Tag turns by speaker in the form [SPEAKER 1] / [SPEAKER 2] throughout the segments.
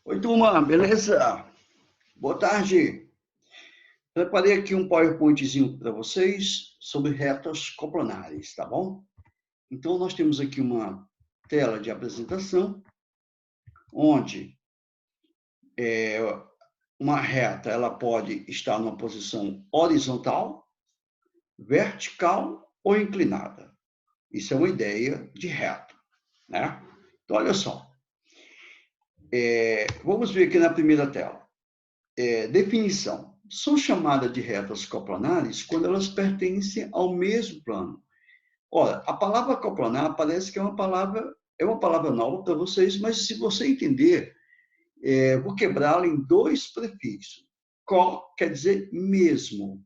[SPEAKER 1] Oi, turma, beleza? Boa tarde. Preparei aqui um PowerPointzinho para vocês sobre retas coplanares, tá bom? Então, nós temos aqui uma tela de apresentação, onde uma reta ela pode estar numa posição horizontal, vertical ou inclinada. Isso é uma ideia de reta, né? Então, olha só. Vamos ver aqui na primeira tela. Definição. São chamadas de retas coplanares quando elas pertencem ao mesmo plano. Olha, a palavra coplanar parece que é uma palavra nova para vocês, mas se você entender, vou quebrá-la em dois prefixos. Co quer dizer mesmo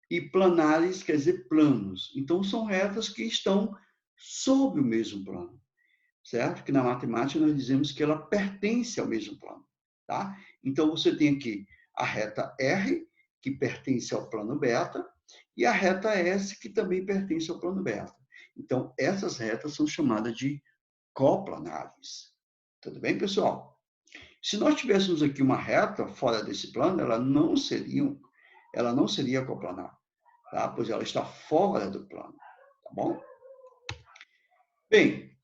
[SPEAKER 1] e planares quer dizer planos. Então, são retas que estão sobre o mesmo plano, certo? Que na matemática nós dizemos que ela pertence ao mesmo plano, tá? Então, você tem aqui a reta R, que pertence ao plano beta, e a reta S, que também pertence ao plano beta. Então, essas retas são chamadas de coplanares. Tudo bem, pessoal? Se nós tivéssemos aqui uma reta fora desse plano, ela não seria coplanar, tá? Pois ela está fora do plano, tá bom? Bem,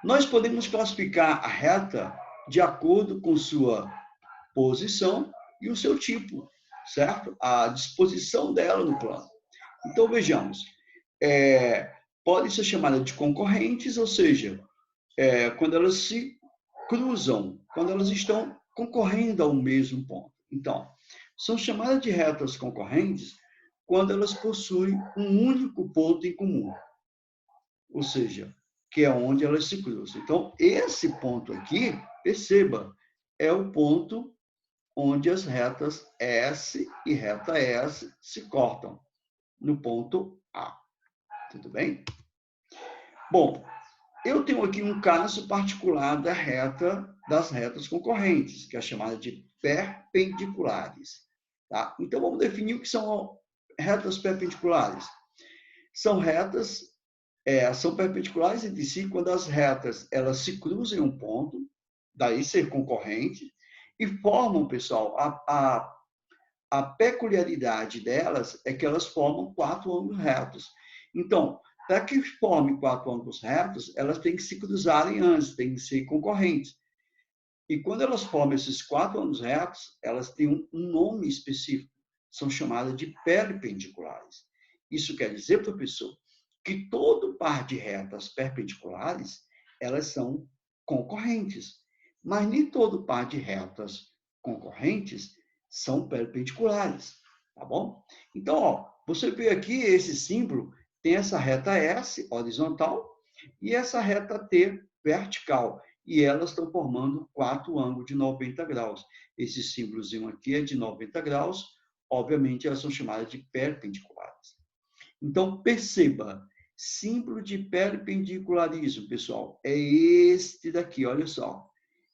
[SPEAKER 1] nós podemos classificar a reta de acordo com sua posição e o seu tipo, certo? A disposição dela no plano. Então, vejamos. Pode ser chamada de concorrentes, ou seja, quando elas se cruzam, quando elas estão concorrendo ao mesmo ponto. Então, são chamadas de retas concorrentes quando elas possuem um único ponto em comum, ou seja, que é onde elas se cruzam. Então, esse ponto aqui, perceba, é o ponto onde as retas S e reta S se cortam, no ponto A. Tudo bem? Bom, eu tenho aqui um caso particular das retas concorrentes, que é chamada de perpendiculares. Tá? Então, vamos definir o que são retas perpendiculares. São perpendiculares entre si quando as retas elas se cruzam em um ponto, daí ser concorrente, e formam, pessoal, a peculiaridade delas é que elas formam quatro ângulos retos. Então, para que formem quatro ângulos retos, elas têm que se cruzarem antes, têm que ser concorrentes. E quando elas formam esses quatro ângulos retos, elas têm um nome específico, são chamadas de perpendiculares. Isso quer dizer, professor, que todo par de retas perpendiculares, elas são concorrentes. Mas nem todo par de retas concorrentes são perpendiculares, tá bom? Então, ó, você vê aqui esse símbolo, tem essa reta S, horizontal, e essa reta T, vertical. E elas estão formando quatro ângulos de 90 graus. Esse símbolozinho aqui é de 90 graus, obviamente elas são chamadas de perpendiculares. Então, perceba, símbolo de perpendicularismo, pessoal, é este daqui, olha só.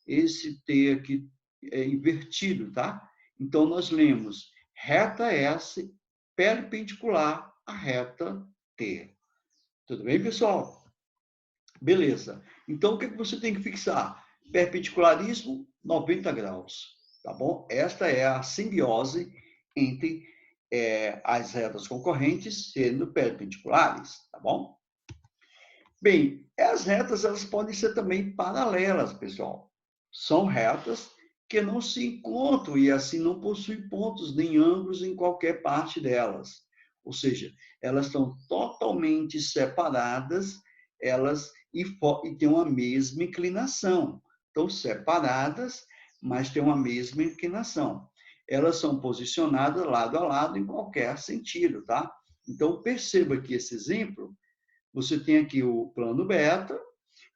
[SPEAKER 1] Esse T aqui é invertido, tá? Então, nós lemos reta S perpendicular à reta T. Tudo bem, pessoal? Beleza. Então, o que você tem que fixar? Perpendicularismo, 90 graus, tá bom? Esta é a simbiose entre as retas concorrentes sendo perpendiculares, tá bom? Bem, as retas elas podem ser também paralelas, pessoal. São retas que não se encontram e assim não possuem pontos nem ângulos em qualquer parte delas. Ou seja, elas estão totalmente separadas, elas e têm uma mesma inclinação. Estão separadas, mas têm uma mesma inclinação. Elas são posicionadas lado a lado em qualquer sentido, tá? Então, perceba que esse exemplo, você tem aqui o plano beta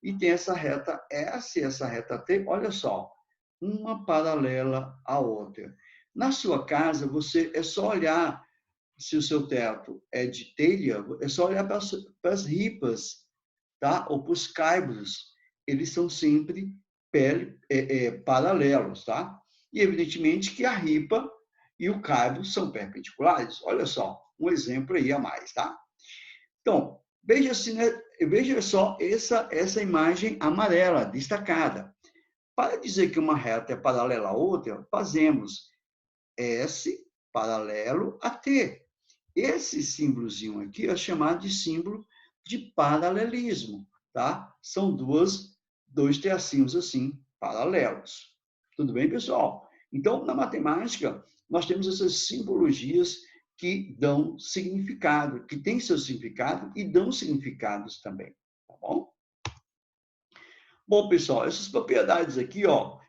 [SPEAKER 1] e tem essa reta S e essa reta T, olha só, uma paralela à outra. Na sua casa, é só olhar se o seu teto é de telha, é só olhar para as ripas, tá? Ou para os caibros. Eles são sempre paralelos, tá? E, evidentemente, que a ripa e o caibro são perpendiculares. Olha só, um exemplo aí a mais, tá? Então, veja só essa imagem amarela, destacada. Para dizer que uma reta é paralela à outra, fazemos S paralelo a T. Esse símbolozinho aqui é chamado de símbolo de paralelismo, tá? São dois tracinhos assim, paralelos. Tudo bem, pessoal? Então, na matemática, nós temos essas simbologias que dão significado, que têm seu significado e dão significados também, tá bom? Bom, pessoal, essas propriedades aqui, ó,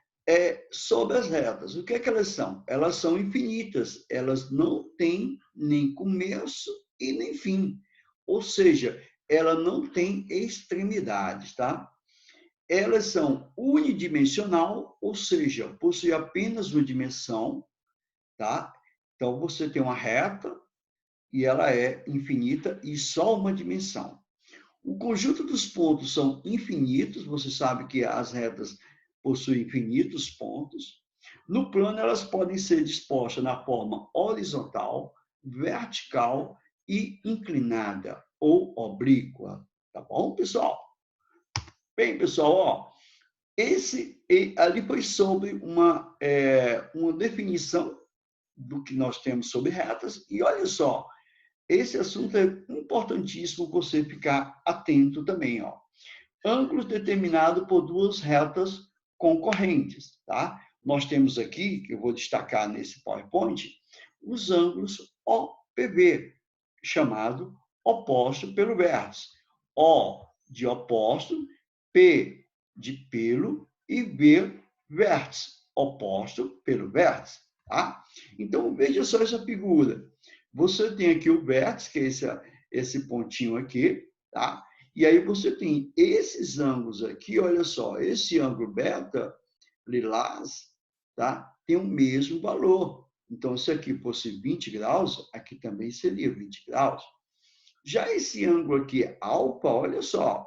[SPEAKER 1] sobre as retas. O que é que elas são? Elas são infinitas, elas não têm nem começo e nem fim. Ou seja, ela não tem extremidades, tá? Elas são unidimensional, ou seja, possui apenas uma dimensão, tá? Então, você tem uma reta e ela é infinita e só uma dimensão. O conjunto dos pontos são infinitos, você sabe que as retas possuem infinitos pontos. No plano, elas podem ser dispostas na forma horizontal, vertical e inclinada ou oblíqua. Tá bom, pessoal? Bem, pessoal, ó, ali foi sobre uma definição do que nós temos sobre retas. E olha só, esse assunto é importantíssimo você ficar atento também, ó. Ângulos determinados por duas retas concorrentes, tá? Nós temos aqui, que eu vou destacar nesse PowerPoint, os ângulos OPV, chamado oposto pelo vértice. O de oposto, P de pelo e V vértice, oposto pelo vértice, tá? Então, veja só essa figura. Você tem aqui o vértice, que é esse pontinho aqui, tá? E aí você tem esses ângulos aqui, olha só, esse ângulo beta, lilás, tá? Tem o mesmo valor. Então, se aqui fosse 20 graus, aqui também seria 20 graus. Já esse ângulo aqui, alfa, olha só,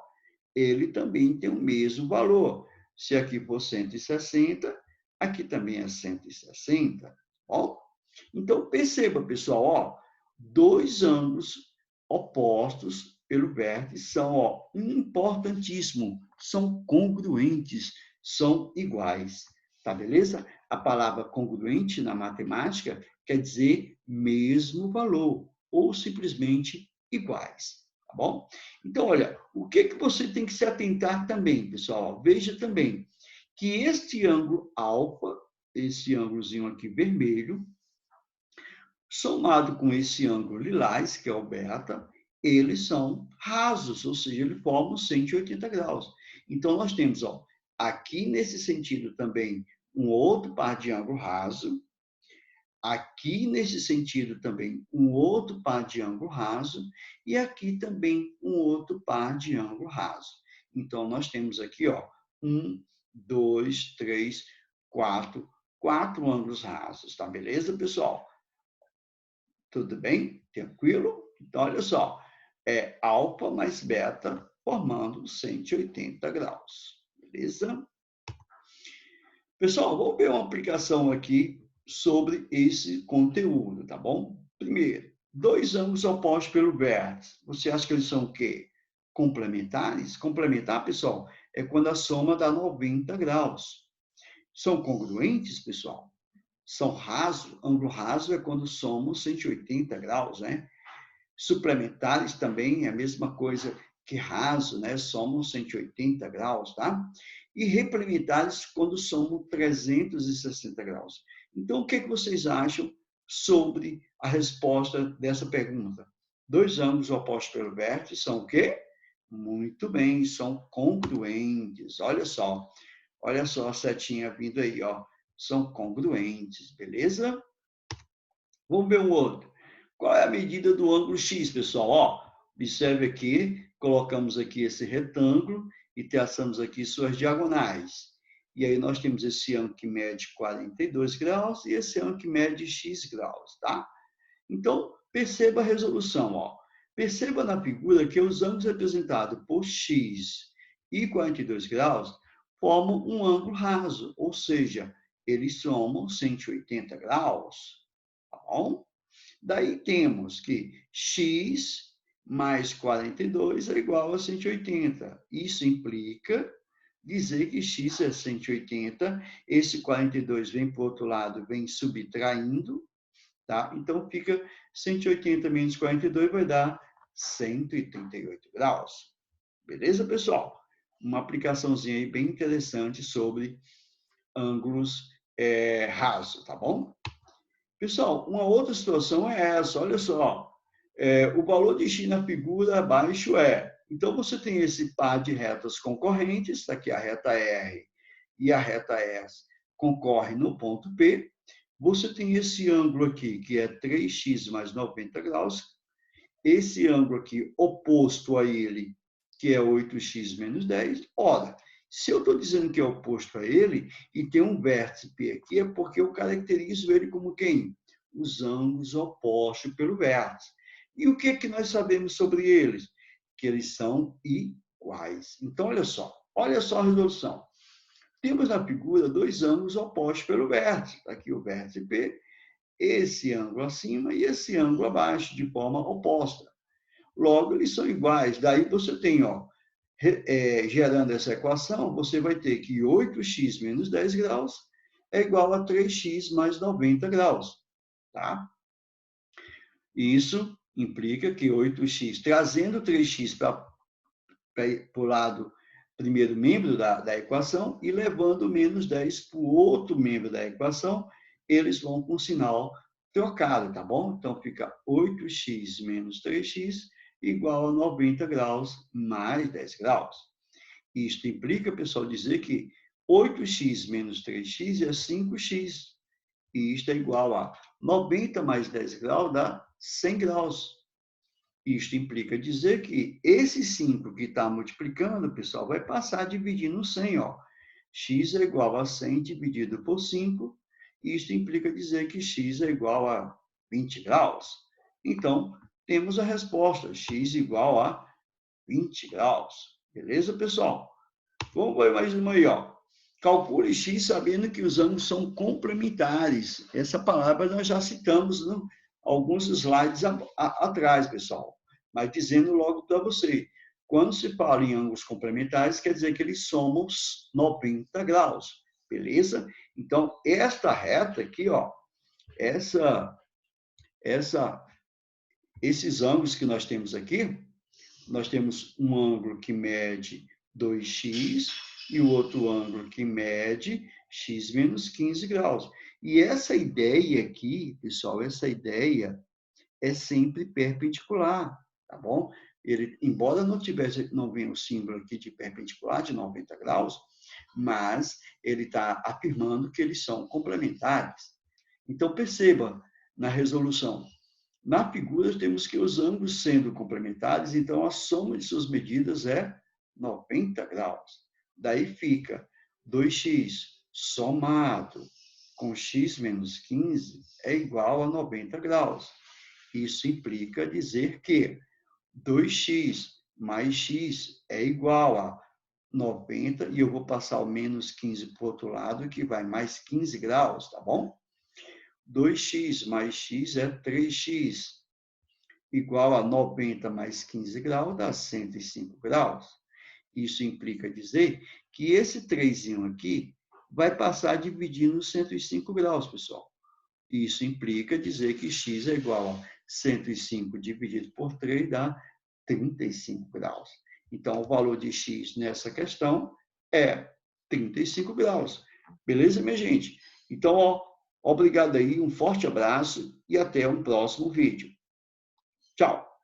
[SPEAKER 1] ele também tem o mesmo valor. Se aqui for 160, aqui também é 160. Ó. Então, perceba, pessoal, ó, dois ângulos opostos pelo vértice são importantíssimos, são congruentes, são iguais. Tá beleza? A palavra congruente na matemática quer dizer mesmo valor ou simplesmente iguais. Tá bom? Então, olha, o que você tem que se atentar também, pessoal? Veja também que este ângulo alfa, esse ângulozinho aqui vermelho, somado com esse ângulo lilás, que é o beta, eles são rasos, ou seja, eles formam 180 graus. Então, nós temos, ó, aqui nesse sentido também, um outro par de ângulo raso, aqui nesse sentido também, um outro par de ângulo raso, e aqui também um outro par de ângulo raso. Então, nós temos aqui, ó, 1, 2, 3, 4 ângulos rasos, tá beleza, pessoal? Tudo bem? Tranquilo? Então, olha só, é alfa mais beta formando 180 graus. Beleza? Pessoal, vamos ver uma aplicação aqui sobre esse conteúdo, tá bom? Primeiro, dois ângulos opostos pelo vértice. Você acha que eles são o quê? Complementares? Complementar, pessoal, é quando a soma dá 90 graus. São congruentes, pessoal? São rasos, ângulo raso é quando somos 180 graus, né? Suplementares também é a mesma coisa que raso, né? Somos 180 graus, tá? E replementares quando somos 360 graus. Então, o que vocês acham sobre a resposta dessa pergunta? Dois ângulos opostos pelo vértice são o quê? Muito bem, são congruentes. Olha só a setinha vindo aí, ó. São congruentes, beleza? Vamos ver um outro. Qual é a medida do ângulo X, pessoal? Ó, observe aqui, colocamos aqui esse retângulo e traçamos aqui suas diagonais. E aí nós temos esse ângulo que mede 42 graus e esse ângulo que mede X graus, tá? Então, perceba a resolução, ó. Perceba na figura que os ângulos representados por X e 42 graus formam um ângulo raso, ou seja, eles somam 180 graus, tá bom? Daí temos que x mais 42 é igual a 180. Isso implica dizer que x é 180, esse 42 vem para o outro lado, vem subtraindo, tá? Então, fica 180 menos 42 vai dar 138 graus. Beleza, pessoal? Uma aplicaçãozinha aí bem interessante sobre ângulos rasos, tá bom? Pessoal, uma outra situação é essa, olha só. O valor de x na figura abaixo é... Então, você tem esse par de retas concorrentes, aqui a reta R e a reta S concorrem no ponto P. Você tem esse ângulo aqui, que é 3x mais 90 graus. Esse ângulo aqui, oposto a ele, que é 8x menos 10. Ora, se eu estou dizendo que é oposto a ele, e tem um vértice P aqui, é porque eu caracterizo ele como quem? Os ângulos opostos pelo vértice. E o que é que nós sabemos sobre eles? Que eles são iguais. Então, olha só a resolução. Temos na figura dois ângulos opostos pelo vértice. Aqui o vértice P, esse ângulo acima e esse ângulo abaixo, de forma oposta. Logo, eles são iguais. Daí você tem, gerando essa equação, você vai ter que 8x menos 10 graus é igual a 3x mais 90 graus. Tá? Isso implica que 8x, trazendo 3x para o lado primeiro membro da equação e levando menos 10 para o outro membro da equação, eles vão com sinal trocado, tá bom? Então, fica 8x menos 3x igual a 90 graus mais 10 graus. Isto implica, pessoal, dizer que 8x menos 3x é 5x. E isto é igual a 90 mais 10 graus dá 100 graus. Isto implica dizer que esse 5 que está multiplicando, pessoal, vai passar a dividir no 100. X é igual a 100 dividido por 5. Isto implica dizer que x é igual a 20 graus. Então, temos a resposta, x igual a 20 graus. Beleza, pessoal? Vamos ver mais uma aí. Calcule x sabendo que os ângulos são complementares. Essa palavra nós já citamos em alguns slides atrás, pessoal. Mas dizendo logo para você, quando se fala em ângulos complementares, quer dizer que eles somam 90 graus. Beleza? Então, esta reta aqui, esses ângulos que nós temos aqui, nós temos um ângulo que mede 2x e o outro ângulo que mede x menos 15 graus. E essa ideia aqui, pessoal, essa ideia é sempre perpendicular, tá bom? Ele, embora não venha o símbolo aqui de perpendicular de 90 graus, mas ele está afirmando que eles são complementares. Então, perceba na resolução. Na figura, temos que os ângulos sendo complementares, então a soma de suas medidas é 90 graus. Daí fica 2x somado com x menos 15 é igual a 90 graus. Isso implica dizer que 2x mais x é igual a 90, e eu vou passar o menos 15 para o outro lado, que vai mais 15 graus, tá bom? 2x mais x é 3x, igual a 90 mais 15 graus, dá 105 graus. Isso implica dizer que esse 3 aqui vai passar a dividir nos 105 graus, pessoal. Isso implica dizer que x é igual a 105 dividido por 3 dá 35 graus. Então, o valor de x nessa questão é 35 graus. Beleza, minha gente? Então, obrigado aí, um forte abraço e até um próximo vídeo. Tchau!